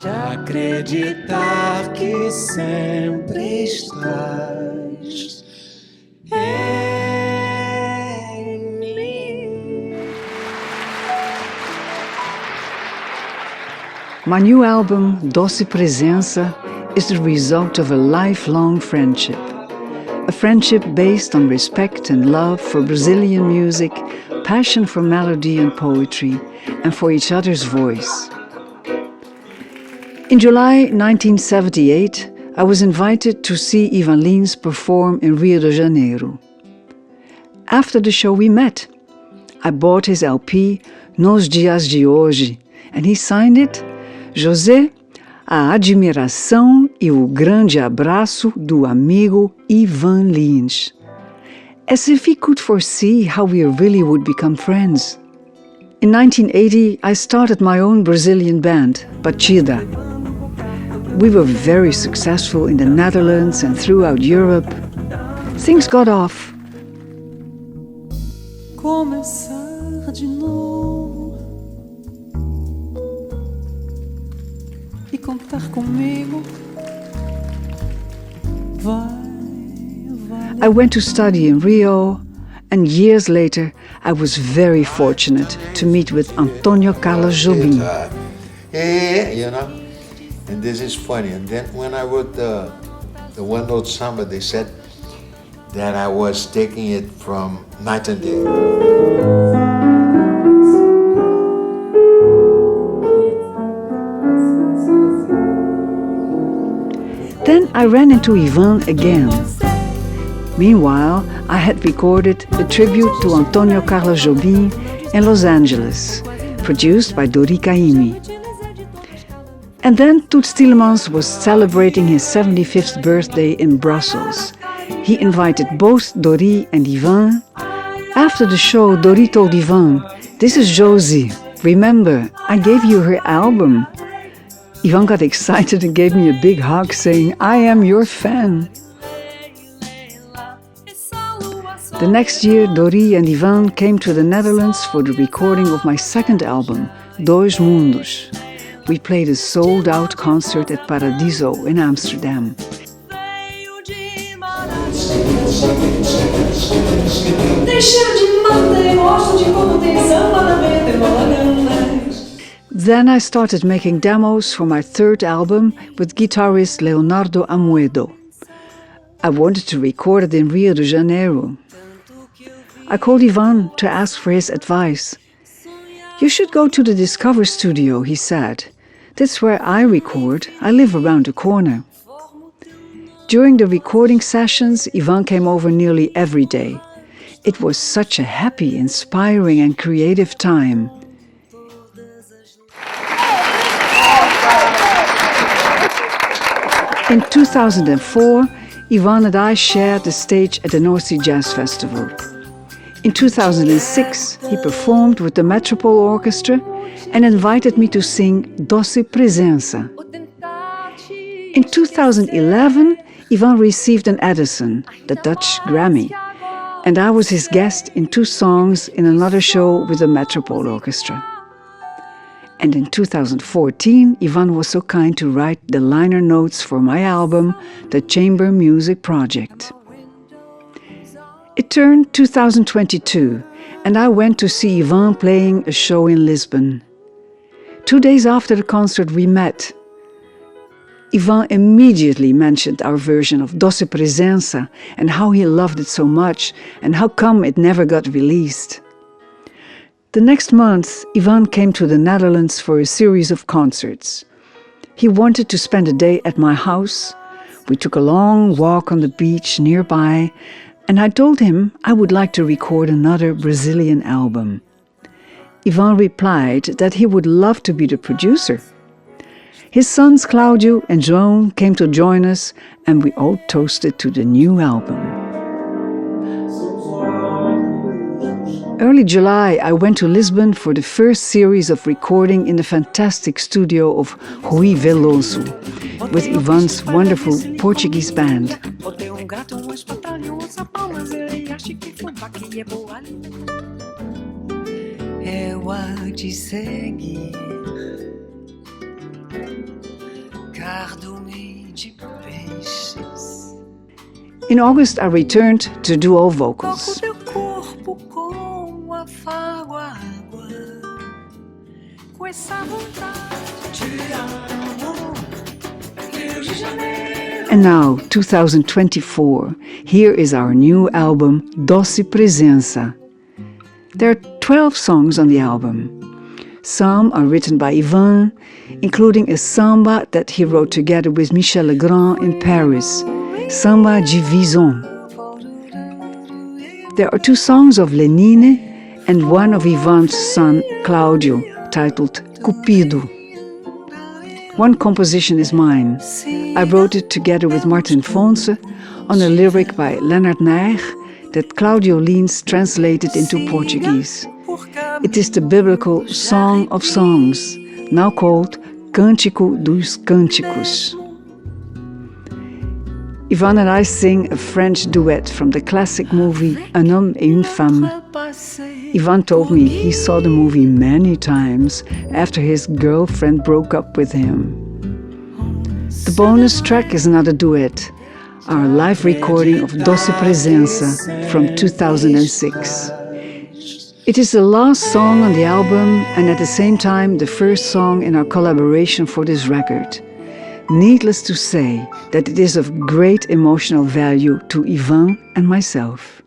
De acreditar que sempre estás em mim. My new album, Doce Presença, is the result of a lifelong friendship. A friendship based on respect and love for Brazilian music, passion for melody and poetry, and for each other's voice. In July 1978, I was invited to see Ivan Lins perform in Rio de Janeiro. After the show we met. I bought his LP, Nos Dias de Hoje, and he signed it, José, a admiração e o grande abraço do amigo Ivan Lins. As if he could foresee how we really would become friends. In 1980, I started my own Brazilian band, Batida. We were very successful in the Netherlands and throughout Europe. Things got off. Começar de novo e contar comigo. I went to study in Rio, and years later, I was very fortunate to meet with Antônio Carlos Jobim. You know, and this is funny. And then when I wrote the one-note samba, they said that I was taking it from Nightingale. Then I ran into Ivan again. Meanwhile, I had recorded a tribute to Antônio Carlos Jobim in Los Angeles, produced by Dori Caymmi. And then Toots Thielemans was celebrating his 75th birthday in Brussels. He invited both Dori and Ivan. After the show, Dori told Ivan, "This is Josee. Remember, I gave you her album." Ivan got excited and gave me a big hug, saying, "I am your fan." The next year, Dori and Ivan came to the Netherlands for the recording of my second album, Dois Mundos. We played a sold-out concert at Paradiso in Amsterdam. Then I started making demos for my third album with guitarist Leonardo Amoedo. I wanted to record it in Rio de Janeiro. I called Ivan to ask for his advice. "You should go to the Discover studio," he said. "That's where I record. I live around the corner." During the recording sessions, Ivan came over nearly every day. It was such a happy, inspiring, and creative time. In 2004, Ivan and I shared the stage at the North Sea Jazz Festival. In 2006, he performed with the Metropole Orchestra and invited me to sing Doce Presença. In 2011, Ivan received an Edison, the Dutch Grammy, and I was his guest in 2 songs in another show with the Metropole Orchestra. And in 2014, Ivan was so kind to write the liner notes for my album, The Chamber Music Project. It turned 2022, and I went to see Ivan playing a show in Lisbon. 2 days after the concert, we met. Ivan immediately mentioned our version of Doce Presença and how he loved it so much and how come it never got released. The next month, Ivan came to the Netherlands for a series of concerts. He wanted to spend a day at my house. We took a long walk on the beach nearby, and I told him I would like to record another Brazilian album. Ivan replied that he would love to be the producer. His sons Claudio and João came to join us, and we all toasted to the new album. Early July, I went to Lisbon for the first series of recording in the fantastic studio of Rui Veloso, with Ivan's wonderful Portuguese band. Eu há de seguir In August, I returned to duo vocals. And now, 2024, here is our new album, Doce Presença. There are 12 songs on the album. Some are written by Ivan, including a samba that he wrote together with Michel Legrand in Paris, Samba de Vison. There are 2 songs of Lenine and one of Ivan's son, Claudio, titled Cupido. One composition is mine. I wrote it together with Martin Fonse on a lyric by Leonard Neyg that Claudio Lins translated into Portuguese. It is the biblical Song of Songs, now called Cântico dos Cânticos. Ivan and I sing a French duet from the classic movie Un homme et une femme. Ivan told me he saw the movie many times after his girlfriend broke up with him. The bonus track is another duet, our live recording of Doce Presença from 2006. It is the last song on the album and at the same time the first song in our collaboration for this record. Needless to say that it is of great emotional value to Ivan and myself.